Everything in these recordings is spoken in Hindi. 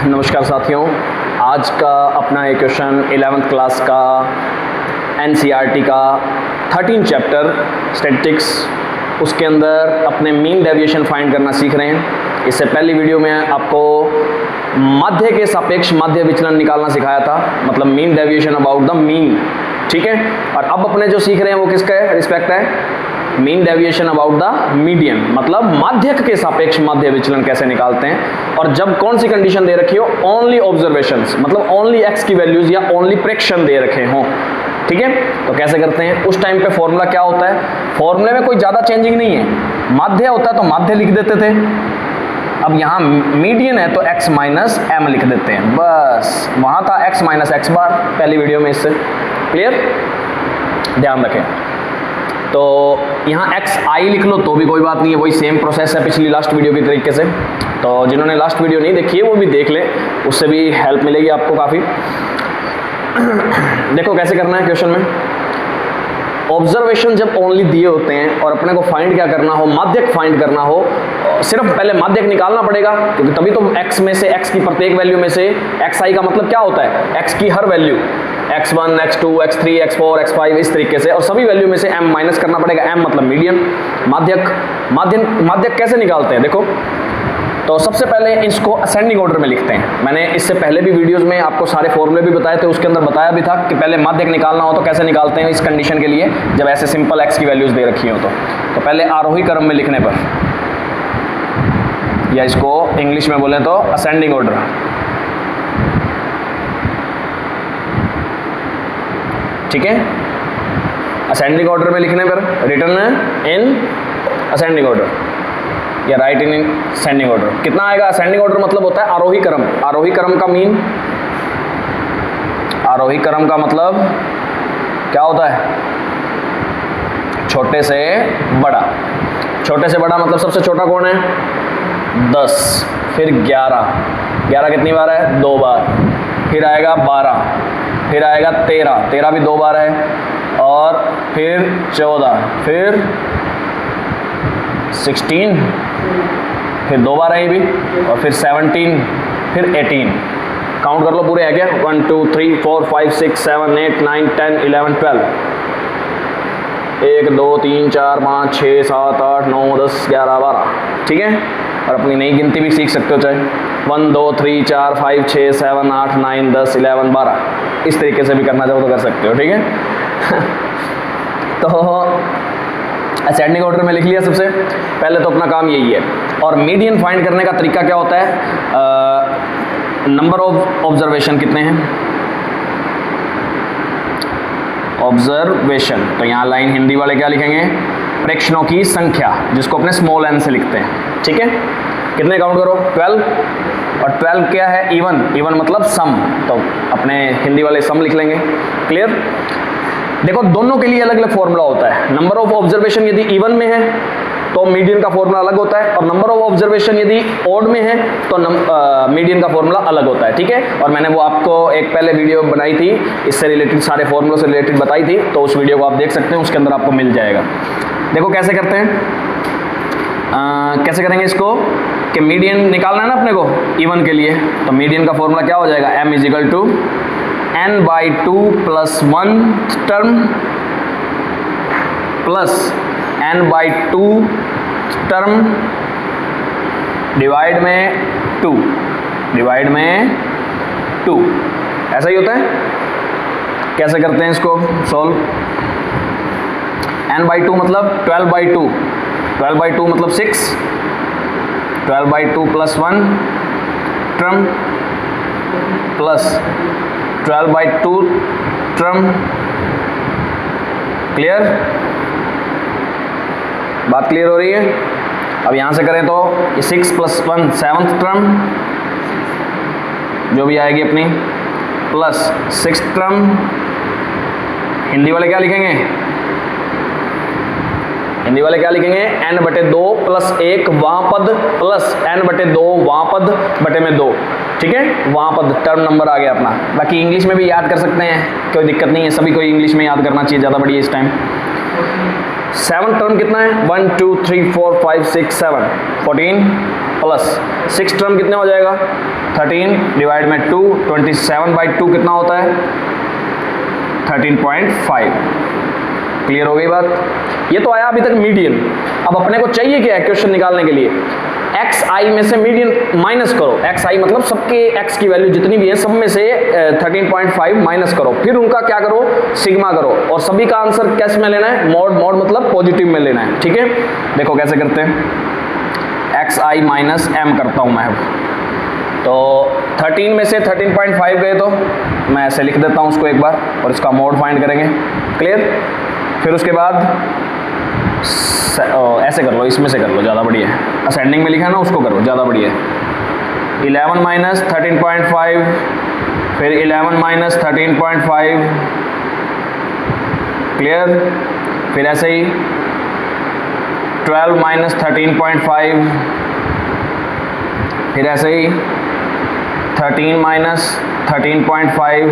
नमस्कार साथियों, आज का अपना एक क्वेश्चन 11th क्लास का एनसीईआरटी का 13 चैप्टर स्टैटिस्टिक्स, उसके अंदर अपने मीन डेविएशन फाइंड करना सीख रहे हैं। इससे पहली वीडियो में आपको माध्य के सापेक्ष माध्य विचलन निकालना सिखाया था, मतलब mean deviation about the mean, ठीक है। और अब अपने जो सीख रहे हैं वो किसका है, रिस्पेक्ट है mean deviation about the median, मतलब माध्यक के सापेक्ष माध्य विचलन कैसे निकालते हैं। और जब कौन सी कंडीशन दे रखी हो, ओनली ऑब्जर्वेशंस, मतलब ओनली एक्स की वैल्यूज या ओनली प्रेक्षण दे रखे हों, ठीक है। तो कैसे करते हैं, उस टाइम पे फॉर्मूला क्या होता है, फॉर्मूले में कोई ज्यादा चेंजिंग नहीं है। माध्य होता है तो माध्य लिख देते थे, अब यहाँ मीडियन है तो x माइनस एम लिख देते हैं, बस। वहां था x माइनस एक्स बार पहली वीडियो में, इससे क्लियर, ध्यान रखें। तो यहाँ एक्स आई लिख लो तो भी कोई बात नहीं है, वही सेम प्रोसेस है पिछली लास्ट वीडियो की तरीके से। तो जिन्होंने लास्ट वीडियो नहीं देखी है वो भी देख लें, उससे भी हेल्प मिलेगी आपको काफ़ी। देखो कैसे करना है क्वेश्चन में, ऑब्जर्वेशन जब ओनली दिए होते हैं और अपने को फाइंड क्या करना हो, माध्यक फाइंड करना हो, सिर्फ पहले माध्यक निकालना पड़ेगा, क्योंकि तभी तो x में से, x की प्रत्येक वैल्यू में से xi का मतलब क्या होता है, x की हर value, x1, x2, x3, x4, x5 इस तरीके से, और सभी वैल्यू में से m माइनस करना पड़ेगा। m मतलब मीडियन। माध्यक कैसे निकालते हैं देखो, तो सबसे पहले इसको असेंडिंग ऑर्डर में लिखते हैं। मैंने इससे पहले भी वीडियोस में आपको सारे फॉर्मूले भी बताए थे, उसके अंदर बताया भी था कि पहले माध्यक निकालना हो तो कैसे निकालते हैं इस कंडीशन के लिए, जब ऐसे सिंपल x की वैल्यूज दे रखी हो तो पहले आरोही क्रम में लिखने पर, या इसको इंग्लिश में बोले तो असेंडिंग ऑर्डर, ठीक है। असेंडिंग ऑर्डर में लिखने पर रिटर्न इन असेंडिंग ऑर्डर या राइट इन असेंडिंग ऑर्डर। कितना आएगा, असेंडिंग ऑर्डर मतलब होता है आरोही क्रम। आरोही क्रम का मीन, आरोही क्रम का मतलब क्या होता है, छोटे से बड़ा। छोटे से बड़ा मतलब सबसे छोटा कौन है, 10, फिर 11 कितनी बार है, 2 बार, फिर आएगा 12, फिर आएगा 13 भी 2 बार है, और फिर 14, फिर 16, फिर 2 बार है ये भी, और फिर 17, फिर 18। काउंट कर लो पूरे है क्या, 1 2 3 4 5 6 7 8 9 10 11 12, 1 2 3 4 5 6 7 8 9 10 11 12, ठीक है। और अपनी नई गिनती भी सीख सकते हो, चाहे 1 2 3 4 5 6 7 8 9 10 11 12, इस तरीके से भी करना चाहो तो कर सकते हो, ठीक है। तो असेंडिंग ऑर्डर में लिख लिया सबसे पहले, तो अपना काम यही है। और मीडियन फाइंड करने का तरीका क्या होता है, नंबर ऑफ ऑब्जर्वेशन कितने हैं, ऑब्जर्वेशन, तो यहाँ लाइन हिंदी वाले क्या लिखेंगे, प्रेक्षणों की संख्या, जिसको अपने स्मॉल n से लिखते हैं, ठीक है। कितने काउंट करो, 12, और 12 क्या है, इवन मतलब सम, तो अपने हिंदी वाले सम लिख लेंगे, क्लियर। देखो दोनों के लिए अलग अलग फॉर्मूला होता है। नंबर ऑफ ऑब्जर्वेशन यदि इवन में है तो मीडियन का फॉर्मूला अलग होता है, और नंबर ऑफ ऑब्जर्वेशन यदि ऑड में है तो मीडियन का फॉर्मूला अलग होता है, ठीक है। और मैंने वो आपको एक पहले वीडियो बनाई थी, इससे रिलेटेड सारे फॉर्मूलों से रिलेटेड बताई थी, तो उस वीडियो को आप देख सकते हैं, उसके अंदर आपको मिल जाएगा। देखो कैसे करते हैं, कैसे करेंगे इसको, कि मीडियन निकालना है ना अपने को इवन के लिए, तो मीडियन का फॉर्मूला क्या हो जाएगा, m equal to n/2 plus 1 term plus n/2 term divide में 2, ऐसा ही होता है। कैसे करते हैं इसको सॉल्व, n/2 मतलब 12/2, 12/2 मतलब 6, 12/2 plus 1 term plus 12/2 term, clear, बात क्लियर हो रही है। अब यहां से करें तो ये 6 प्लस 1 7th टर्म जो भी आएगी अपनी, प्लस 6th टर्म, हिंदी वाले क्या लिखेंगे, n/2 प्लस 1 वहां पद प्लस n/2 वहां पद बटे में 2, ठीक है, वहां पद टर्म नंबर आ गया अपना। बाकी इंग्लिश में भी याद कर सकते हैं, कोई दिक्कत नहीं है, सभी को इंग्लिश में याद करना चाहिए, ज़्यादा बढ़िया इस टाइम। 7 टर्म कितना है, 1 2 3 4 5 6 7 14, प्लस 6 टर्म कितने हो जाएगा 13 डिवाइड में 2 27/2 कितना होता है 13.5। क्लियर हो गई बात। ये तो आया अभी तक मीडियन। अब अपने को चाहिए क्या क्वेश्चन निकालने के लिए एक्स आई में से मीडियन माइनस करो। एक्स आई मतलब सबके एक्स की वैल्यू जितनी भी है सब में से 13.5 माइनस करो, फिर उनका क्या करो सिग्मा करो, और सभी का आंसर कैसे में लेना है मॉड मॉड मतलब पॉजिटिव में लेना है। ठीक है देखो कैसे करते हैं। एक्स आई माइनस एम करता हूं मैं। तो 13 में से 13.5 गए तो मैं ऐसे लिख देता हूं उसको एक बार, और इसका मोड फाइंड करेंगे। क्लियर। फिर उसके बाद ऐसे कर लो, इसमें से कर लो ज़्यादा बढ़िया है। असेंडिंग में लिखा है ना उसको करो ज़्यादा बढ़िया है। 11 माइनस 13.5 फिर 11 माइनस 13.5। क्लियर। फिर ऐसे ही 12 माइनस 13.5 फिर ऐसे ही 13 माइनस 13.5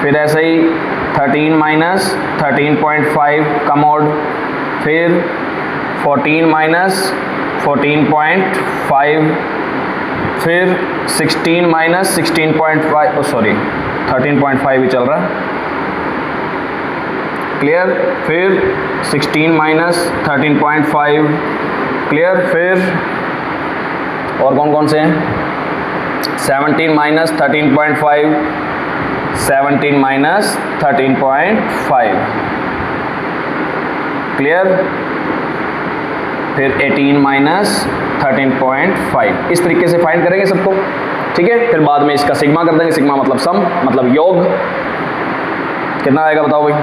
फिर ऐसे ही 13 माइनस 13.5 का मोड, फिर 14 माइनस 14.5 फिर 16 माइनस 16.5 सॉरी 13.5 ही चल रहा। क्लियर। फिर 16 माइनस 13.5। क्लियर। फिर और कौन कौन से हैं 17 माइनस 13.5 17 माइनस 13.5। क्लियर। फिर 18 माइनस 13.5। इस तरीके से फाइंड करेंगे सबको। ठीक है। फिर बाद में इसका सिग्मा कर देंगे। सिग्मा मतलब सम मतलब योग। कितना आएगा बताओ भाई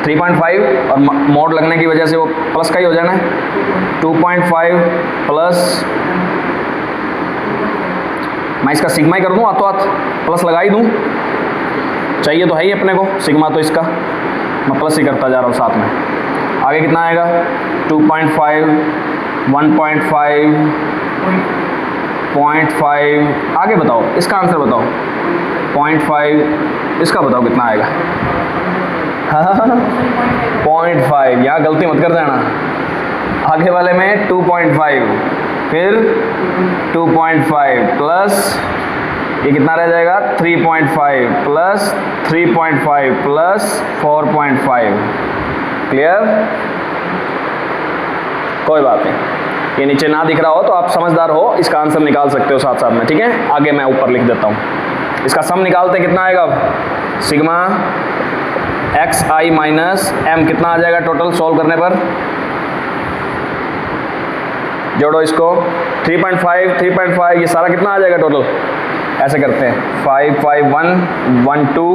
3.5 और मोड लगने की वजह से वो प्लस का ही हो जाना है 2.5 प्लस, मैं इसका सिग्मा ही कर दूं हाथों हाथ, प्लस लगा ही दूं, चाहिए तो है ही अपने को सिग्मा, तो इसका मैं प्लस ही करता जा रहा हूँ साथ में। आगे कितना आएगा 2.5 1.5 0.5। आगे बताओ इसका आंसर बताओ 0.5। इसका बताओ कितना आएगा 0.5। यहाँ गलती मत कर देना। आगे वाले में 2.5 फिर 2.5 प्लस ये कितना रह जाएगा 3.5 प्लस 3.5 प्लस 4.5। क्लियर। कोई बात नहीं, ये नीचे ना दिख रहा हो तो आप समझदार हो, इसका आंसर निकाल सकते हो साथ साथ में। ठीक है। आगे मैं ऊपर लिख देता हूँ। इसका सम निकालते कितना आएगा सिग्मा एक्स आई माइनस एम कितना आ जाएगा टोटल सॉल्व करने पर। जोड़ो इसको 3.5 3.5 ये सारा कितना आ जाएगा टोटल। ऐसे करते हैं 5 5 1 1 2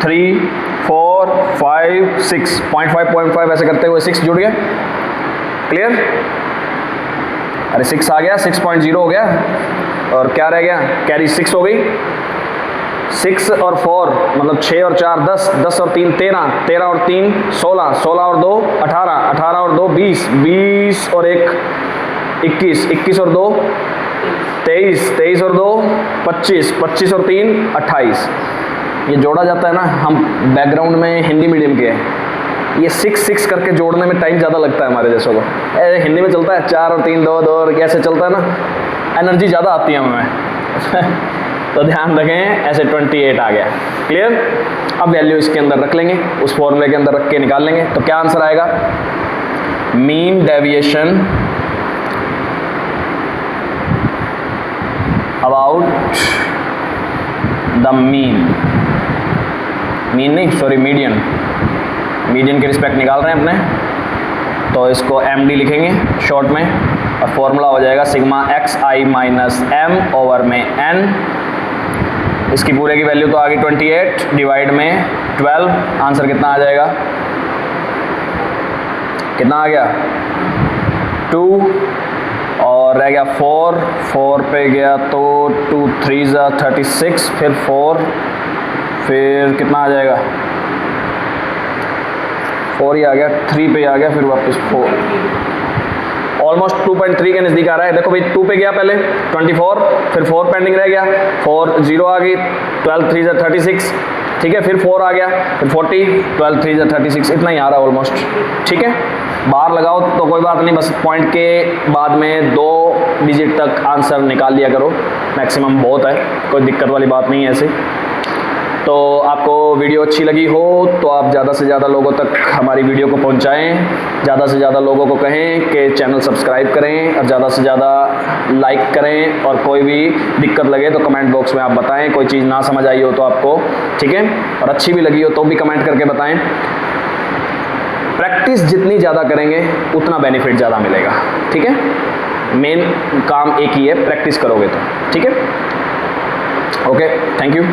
3 4 5 6 0.5 ऐसे करते हुए 6 जुड़ गया। क्लियर। अरे 6 आ गया 6.0 हो गया, और क्या रह गया कैरी 6 हो गई। 6 और 4 मतलब 6 और 4 10 10 और 3 13 13 और 3 16 16 और 2 18 18 और 2 20 20 और 1 21 21 और 2 23 23 और 2 25 25 और 3 28। ये जोड़ा जाता है ना, हम बैकग्राउंड में हिंदी मीडियम के हैं, ये 6 6 करके जोड़ने में टाइम ज़्यादा लगता है हमारे जैसों को। हिंदी में चलता है 4 और 3 2 2 और कैसे चलता है ना, एनर्जी ज़्यादा आती है हमें तो ध्यान रखें ऐसे 28 आ गया। क्लियर। अब वैल्यू इसके अंदर रख लेंगे, उस फॉर्मूले के अंदर रख के निकाल लेंगे। तो क्या आंसर आएगा mean deviation about the mean नहीं सॉरी मीडियन के रिस्पेक्ट निकाल रहे हैं अपने, तो इसको एम डी लिखेंगे शॉर्ट में, और फॉर्मूला हो जाएगा सिग्मा एक्स आई माइनस एम ओवर में एन। इसकी पूरे की वैल्यू तो आ गई 28 डिवाइड में 12। आंसर कितना आ जाएगा कितना आ गया 2 और रह गया 4 4 पे गया तो 2 3 ज़ा 36 फिर 4 फिर कितना आ जाएगा 4 ही आ गया 3 पे आ गया फिर वापस 4 ऑलमोस्ट 2.3 के नज़दीक आ रहा है। देखो भाई 2 पे गया पहले 24 फिर 4 पेंडिंग रह गया 4 0 आ गई 12 3 ज़ा 36 ठीक है, फिर 4 आ गया, फिर 40, 12 3 36, इतना ही आ रहा है ऑलमोस्ट। ठीक है, बाहर लगाओ तो कोई बात नहीं, बस पॉइंट के बाद में 2 डिजिट तक आंसर निकाल लिया करो, मैक्सिमम बहुत है, कोई दिक्कत वाली बात नहीं है ऐसे। तो आपको वीडियो अच्छी लगी हो तो आप ज़्यादा से ज़्यादा लोगों तक हमारी वीडियो को पहुंचाएं, ज़्यादा से ज़्यादा लोगों को कहें कि चैनल सब्सक्राइब करें और ज़्यादा से ज़्यादा लाइक करें, और कोई भी दिक्कत लगे तो कमेंट बॉक्स में आप बताएं, कोई चीज़ ना समझ आई हो तो आपको, ठीक है, और अच्छी भी लगी हो तो भी कमेंट करके बताएं। प्रैक्टिस जितनी ज़्यादा करेंगे उतना बेनिफिट ज़्यादा मिलेगा। ठीक है, मेन काम एक ही है, प्रैक्टिस करोगे तो। ठीक है, ओके, थैंक यू।